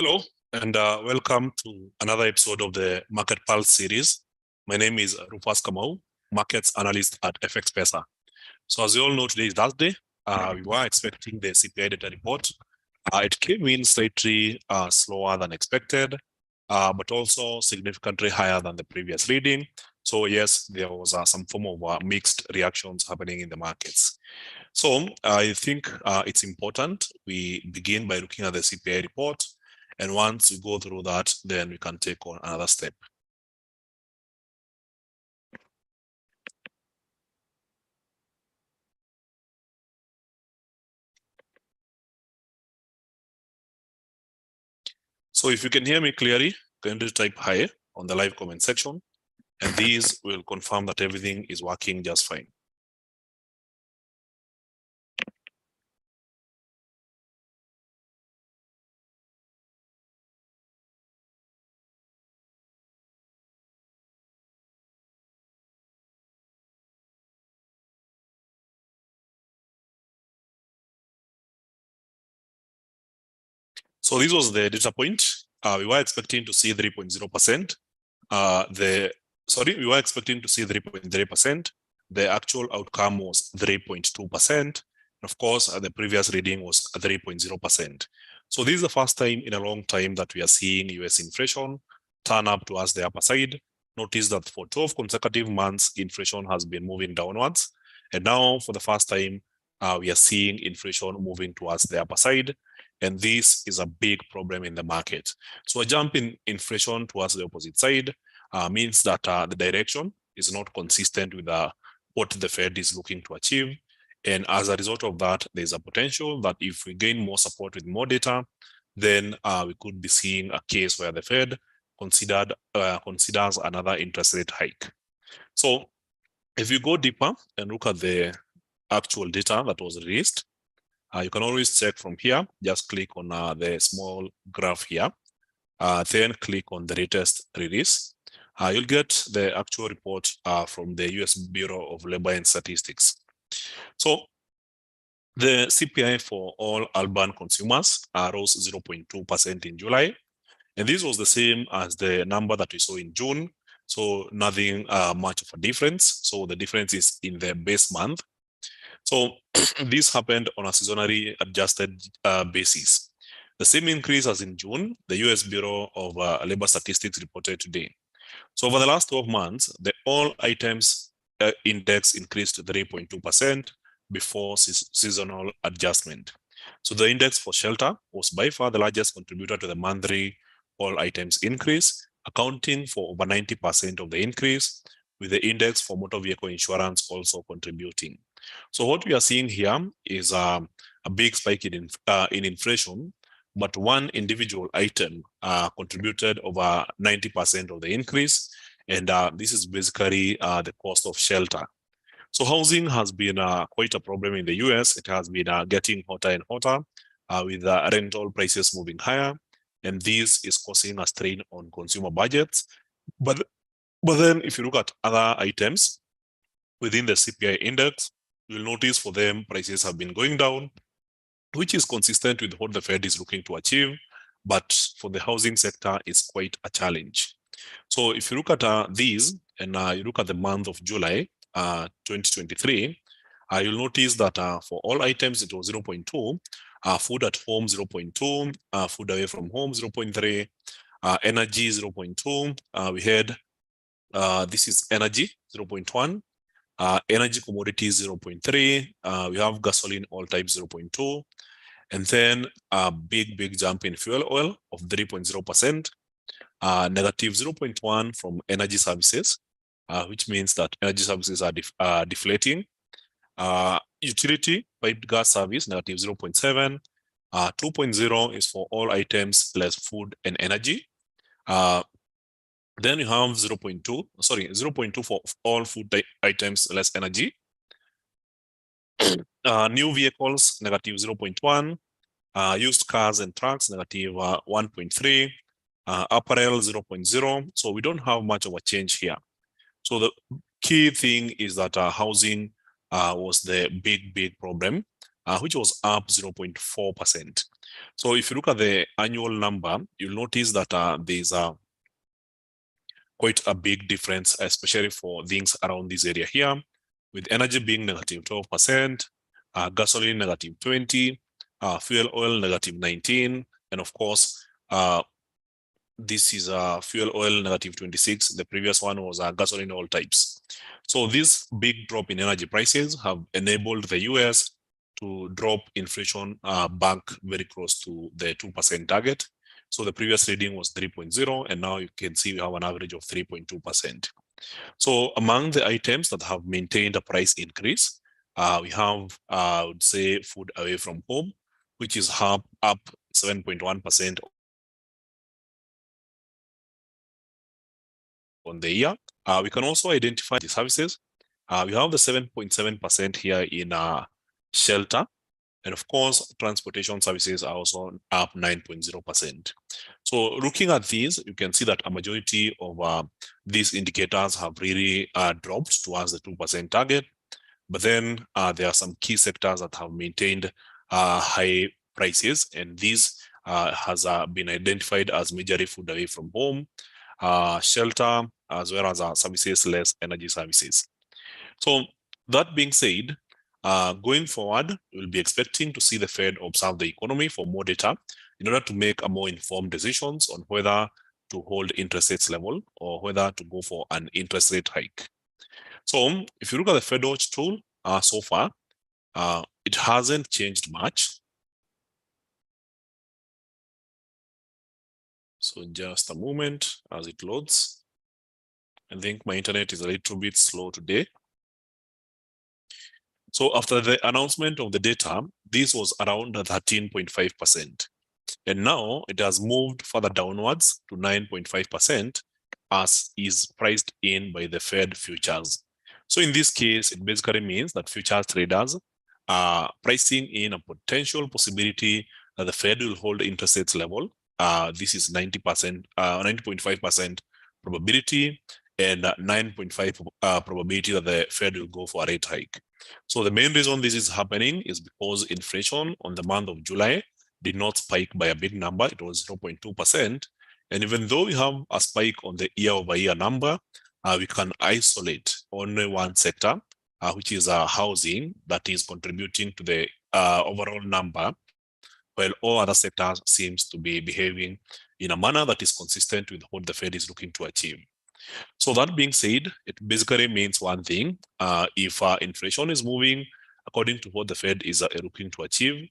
Hello, and welcome to another episode of the Market Pulse series. My name is Rufas Kamau, Markets Analyst at FX Pesa. So as you all know, today is Thursday. We were expecting the CPI data report. It came in slightly slower than expected, but also significantly higher than the previous reading. So yes, there was some form of mixed reactions happening in the markets. So I think it's important we begin by looking at the CPI report. And once we go through that, then we can take on another step. So if you can hear me clearly, can you type hi on the live comment section? And these will confirm that everything is working just fine. So this was the data point. We were expecting to see 3.0%. We were expecting to see 3.3%. The actual outcome was 3.2%. Of course, the previous reading was 3.0%. So this is the first time in a long time that we are seeing US inflation turn up towards the upper side. Notice that for 12 consecutive months, inflation has been moving downwards. And now for the first time, we are seeing inflation moving towards the upper side. And this is a big problem in the market. So a jump in inflation towards the opposite side means that the direction is not consistent with what the Fed is looking to achieve. And as a result of that, there's a potential that if we gain more support with more data, then we could be seeing a case where the Fed considers another interest rate hike. So if you go deeper and look at the actual data that was released, you can always check from here. Just click on the small graph here. Then click on the latest release. You'll get the actual report from the US Bureau of Labor and Statistics. So the CPI for all urban consumers rose 0.2% in July. And this was the same as the number that we saw in June. So nothing much of a difference. So the difference is in the base month. So this happened on a seasonally adjusted basis. The same increase as in June, the US Bureau of Labor Statistics reported today. So over the last 12 months, the all items index increased to 3.2% before seasonal adjustment. So the index for shelter was by far the largest contributor to the monthly all items increase, accounting for over 90% of the increase, with the index for motor vehicle insurance also contributing. So what we are seeing here is a big spike in inflation, but one individual item contributed over 90% of the increase. And this is basically the cost of shelter. So housing has been quite a problem in the US. It has been getting hotter and hotter with rental prices moving higher. And this is causing a strain on consumer budgets. But then if you look at other items within the CPI index, you'll notice for them prices have been going down, which is consistent with what the Fed is looking to achieve. But for the housing sector, it's quite a challenge. So if you look at these and you look at the month of July 2023, you'll notice that for all items, it was 0.2, food at home 0.2, food away from home 0.3, energy 0.2. We had, this is energy 0.1, energy commodities 0.3, we have gasoline all types 0.2, and then a big jump in fuel oil of 3.0%, negative 0.1 from energy services, which means that energy services are deflating. Utility piped gas service, negative 0.7. 2.0 is for all items less food and energy. Then you have 0.2 for all food items less energy. New vehicles, negative 0.1. Used cars and trucks, negative 1.3. Apparel 0.0. So we don't have much of a change here. So the key thing is that housing was the big problem. which was up 0.4%. So if you look at the annual number, you'll notice that there's quite a big difference, especially for things around this area here, with energy being negative 12%, gasoline negative 20, fuel oil negative 19, and of course, this is fuel oil negative 26. The previous one was gasoline all types. So this big drop in energy prices have enabled the US to drop inflation back very close to the 2% target. So the previous reading was 3.0, and now you can see we have an average of 3.2%. So among the items that have maintained a price increase, we have, I would say, food away from home, which is up 7.1% on the year. We can also identify the services. We have the 7.7% here in shelter. And of course, transportation services are also up 9.0%. So looking at these, you can see that a majority of these indicators have really dropped towards the 2% target. But then there are some key sectors that have maintained high prices, and this has been identified as majorly food away from home, shelter, as well as services less energy services. So that being said, going forward, we'll be expecting to see the Fed observe the economy for more data in order to make a more informed decisions on whether to hold interest rates level or whether to go for an interest rate hike. So if you look at the Fed watch tool so far, it hasn't changed much. So just a moment as it loads. I think my internet is a little bit slow today. So after the announcement of the data, this was around 13.5%. And now it has moved further downwards to 9.5% as is priced in by the Fed futures. So in this case, it basically means that futures traders are pricing in a potential possibility that the Fed will hold interest rates level. This is 90.5% probability and 9.5 probability that the Fed will go for a rate hike. So the main reason this is happening is because inflation on the month of July did not spike by a big number. It was 0.2%. And even though we have a spike on the year-over-year number, we can isolate only one sector, which is housing, that is contributing to the overall number, while all other sectors seems to be behaving in a manner that is consistent with what the Fed is looking to achieve. So that being said, it basically means one thing. If inflation is moving according to what the Fed is looking to achieve,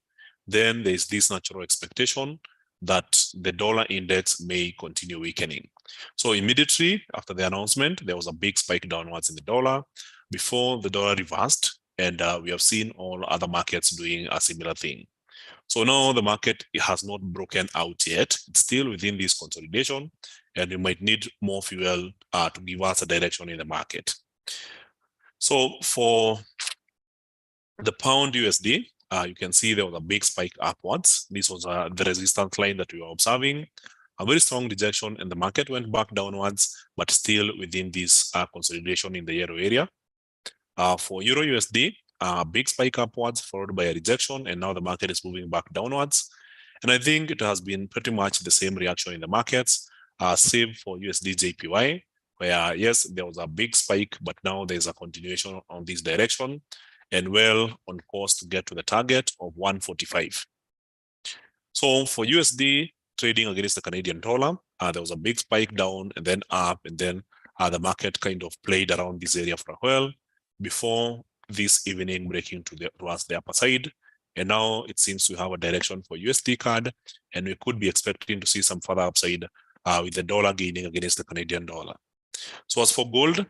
then there is this natural expectation that the dollar index may continue weakening. So immediately after the announcement, there was a big spike downwards in the dollar before the dollar reversed, and we have seen all other markets doing a similar thing. So now the market has not broken out yet. It's still within this consolidation, and you might need more fuel to give us a direction in the market. So for the pound USD, you can see there was a big spike upwards. This was the resistance line that we were observing. A very strong rejection, and the market went back downwards, but still within this consolidation in the euro area. For Euro USD, a big spike upwards followed by a rejection, and now the market is moving back downwards. And I think it has been pretty much the same reaction in the markets, save for USD JPY, where yes, there was a big spike, but now there's a continuation on this direction, and well on course to get to the target of 145. So for USD trading against the Canadian dollar, there was a big spike down and then up, and then the market kind of played around this area for a while before this evening breaking towards the upper side. And now it seems to have a direction for USD CAD, and we could be expecting to see some further upside with the dollar gaining against the Canadian dollar. So as for gold,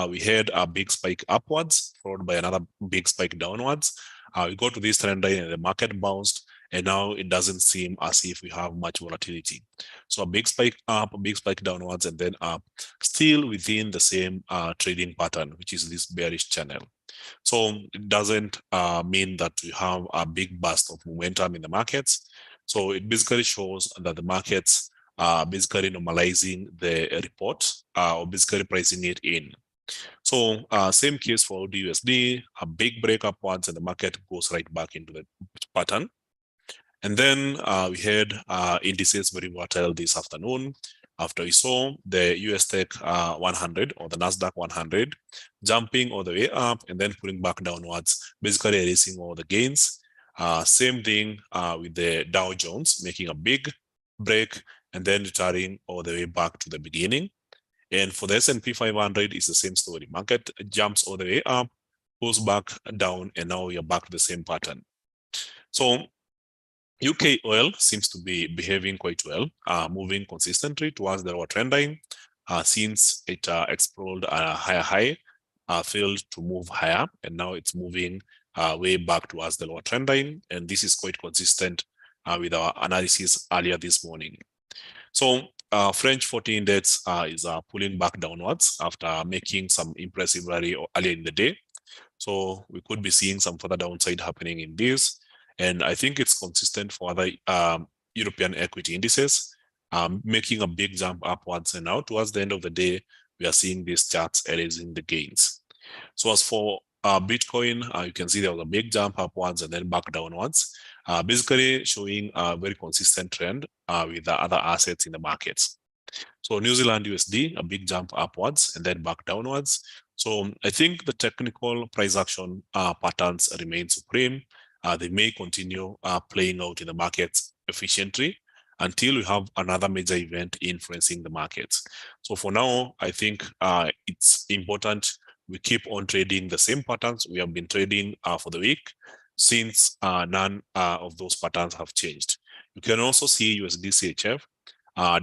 we had a big spike upwards, followed by another big spike downwards. We got to this trend line and the market bounced, and now it doesn't seem as if we have much volatility. So a big spike up, a big spike downwards, and then up, still within the same trading pattern, which is this bearish channel. So it doesn't mean that we have a big burst of momentum in the markets. So it basically shows that the markets are basically normalizing the report or basically pricing it in. So same case for USD, a big break upwards and the market goes right back into the pattern. And then we had indices very volatile this afternoon after we saw the US Tech 100 or the NASDAQ 100 jumping all the way up and then pulling back downwards, basically erasing all the gains. Same thing with the Dow Jones making a big break and then returning all the way back to the beginning. And for the S&P 500, it's the same story. Market jumps all the way up, goes back down, and now you're back to the same pattern. So UK oil seems to be behaving quite well, moving consistently towards the lower trend line since it explored a higher high, failed to move higher, and now it's moving way back towards the lower trend line. And this is quite consistent with our analysis earlier this morning. So French 40 index is pulling back downwards after making some impressive rally earlier in the day. So we could be seeing some further downside happening in this. And I think it's consistent for other European equity indices, making a big jump upwards. And now towards the end of the day, we are seeing these charts erasing the gains. So as for Bitcoin, you can see there was a big jump upwards and then back downwards, basically showing a very consistent trend with the other assets in the markets. So New Zealand USD, a big jump upwards and then back downwards. So I think the technical price action patterns remain supreme. They may continue playing out in the markets efficiently until we have another major event influencing the markets. So for now, I think it's important we keep on trading the same patterns we have been trading for the week since none of those patterns have changed. You can also see USD CHF,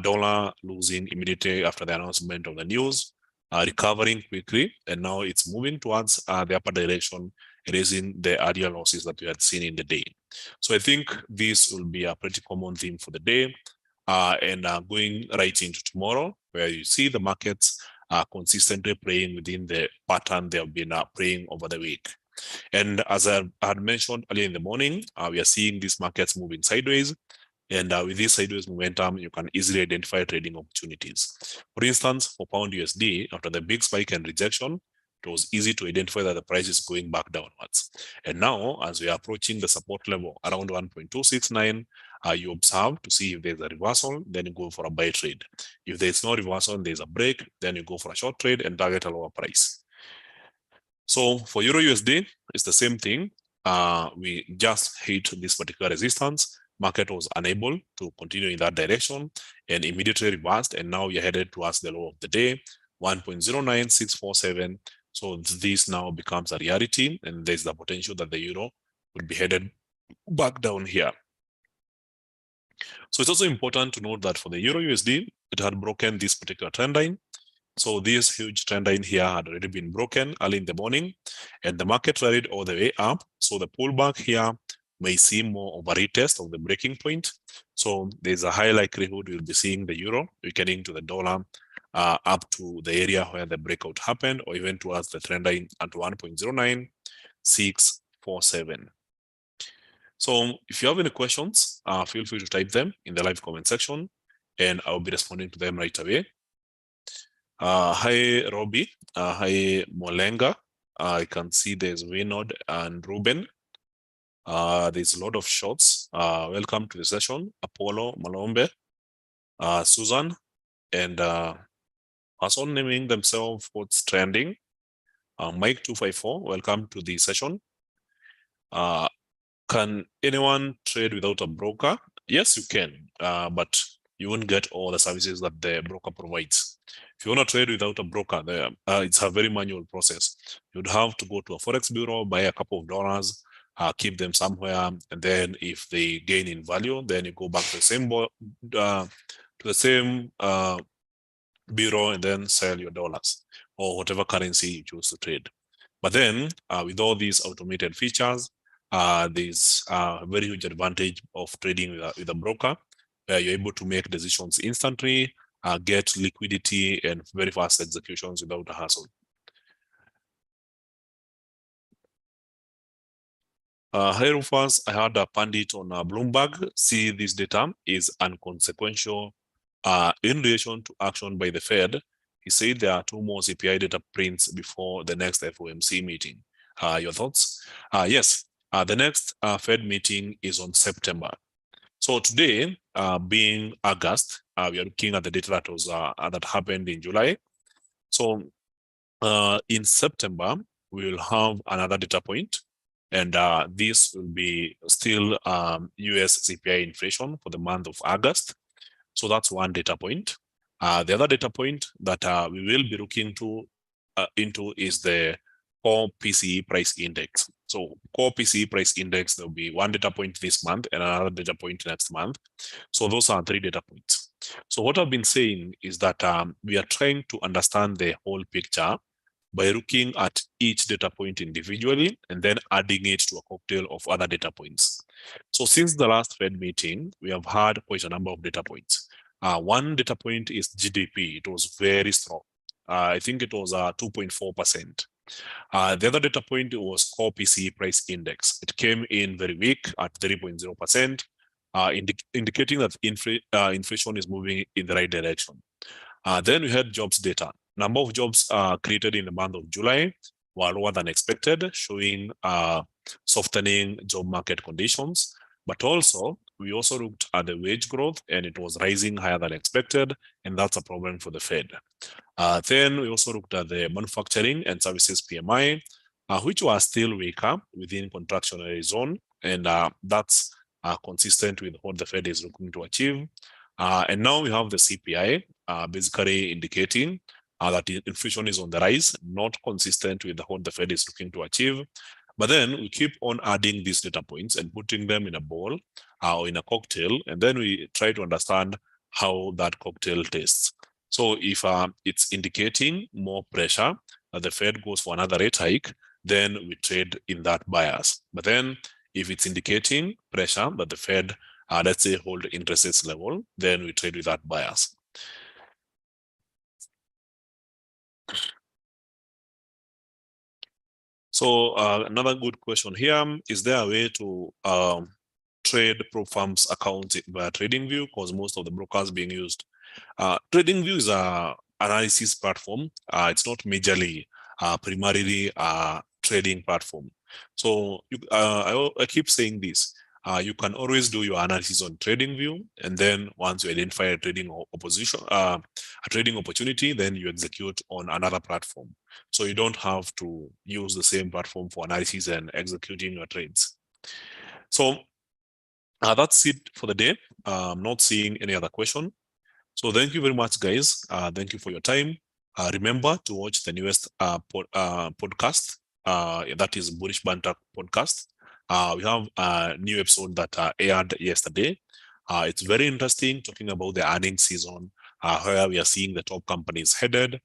dollar losing immediately after the announcement of the news, recovering quickly, and now it's moving towards the upper direction, erasing the earlier losses that we had seen in the day. So I think this will be a pretty common theme for the day, and going right into tomorrow, where you see the markets consistently playing within the pattern they have been playing over the week. And as I had mentioned earlier in the morning, we are seeing these markets moving sideways. And with this sideways momentum, you can easily identify trading opportunities. For instance, for pound USD, after the big spike and rejection, it was easy to identify that the price is going back downwards. And now, as we are approaching the support level around 1.269, you observe to see if there's a reversal, then you go for a buy trade. If there's no reversal and there's a break, then you go for a short trade and target a lower price. So for Euro USD, it's the same thing. We just hit this particular resistance. Market was unable to continue in that direction and immediately reversed. And now you're headed towards the low of the day, 1.09647. So this now becomes a reality, and there's the potential that the euro will be headed back down here. So it's also important to note that for the Euro USD, it had broken this particular trend line. So this huge trend line here had already been broken early in the morning, and the market rallied all the way up. So the pullback here may see more of a retest of the breaking point. So there's a high likelihood we'll be seeing the euro weakening to the dollar up to the area where the breakout happened, or even towards the trend line at 1.09647. So if you have any questions, feel free to type them in the live comment section, and I'll be responding to them right away. Hi, Robbie. Hi, Molenga. I can see there's Vinod and Ruben. There's a lot of shots. Welcome to the session. Apollo, Malombe, Susan, and person naming themselves what's trending. Mike 254, welcome to the session. Can anyone trade without a broker? Yes, you can, but you won't get all the services that the broker provides. If you want to trade without a broker, it's a very manual process. You'd have to go to a Forex bureau, buy a couple of dollars, keep them somewhere, and then if they gain in value, then you go back to the same bureau and then sell your dollars or whatever currency you choose to trade. But then with all these automated features, there's a very huge advantage of trading with a broker, where you're able to make decisions instantly, get liquidity and very fast executions without a hassle. Hi Rufas, I had a pundit on Bloomberg see this data is inconsequential in relation to action by the Fed He said there are 2 more CPI data prints before the next FOMC meeting. Your thoughts? Yes, the next Fed meeting is on September. So today, being August, we are looking at the data that was that happened in July. So in September, we will have another data point, and this will be still US CPI inflation for the month of August. So that's one data point. The other data point that we will be looking into is the core PCE price index. So core PCE price index, there'll be one data point this month and another data point next month. So those are 3 data points. So what I've been saying is that we are trying to understand the whole picture by looking at each data point individually and then adding it to a cocktail of other data points. So since the last Fed meeting, we have had quite a number of data points. One data point is GDP. It was very strong. I think it was 2.4%. The other data point was core PCE price index. It came in very weak at 3.0%, indicating that inflation is moving in the right direction. Then we had jobs data. Number of jobs created in the month of July were lower than expected, showing softening job market conditions. But also, we also looked at the wage growth, and it was rising higher than expected, and that's a problem for the Fed. Then we also looked at the manufacturing and services PMI, which were still weaker within contractionary zone, and that's consistent with what the Fed is looking to achieve. And now we have the CPI, basically indicating that inflation is on the rise, not consistent with what the Fed is looking to achieve. But then we keep on adding these data points and putting them in a bowl or in a cocktail, and then we try to understand how that cocktail tastes. So if it's indicating more pressure that the Fed goes for another rate hike, then we trade in that bias. But then if it's indicating pressure that the Fed, let's say, hold interest rates level, then we trade with that bias. So another good question here, is there a way to trade prop firms account via TradingView? Because most of the brokers being used. TradingView is an analysis platform. It's not majorly, primarily a trading platform. So I keep saying this. You can always do your analysis on TradingView, and then once you identify a trading opportunity, then you execute on another platform. So you don't have to use the same platform for analysis and executing your trades. So that's it for the day. I'm not seeing any other question. So thank you very much, guys. Thank you for your time. Remember to watch the newest podcast. That is Bullish Banter podcast. We have a new episode that aired yesterday. It's very interesting, talking about the earnings season, where we are seeing the top companies headed,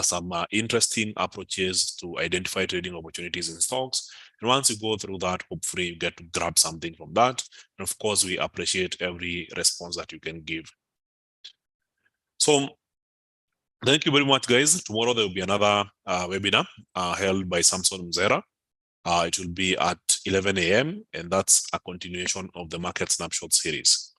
some interesting approaches to identify trading opportunities in stocks. And once you go through that, hopefully you get to grab something from that. And of course, we appreciate every response that you can give. So thank you very much, guys. Tomorrow there will be another webinar held by Samson Mzera. It will be at 11 a.m. and that's a continuation of the Market Snapshot series.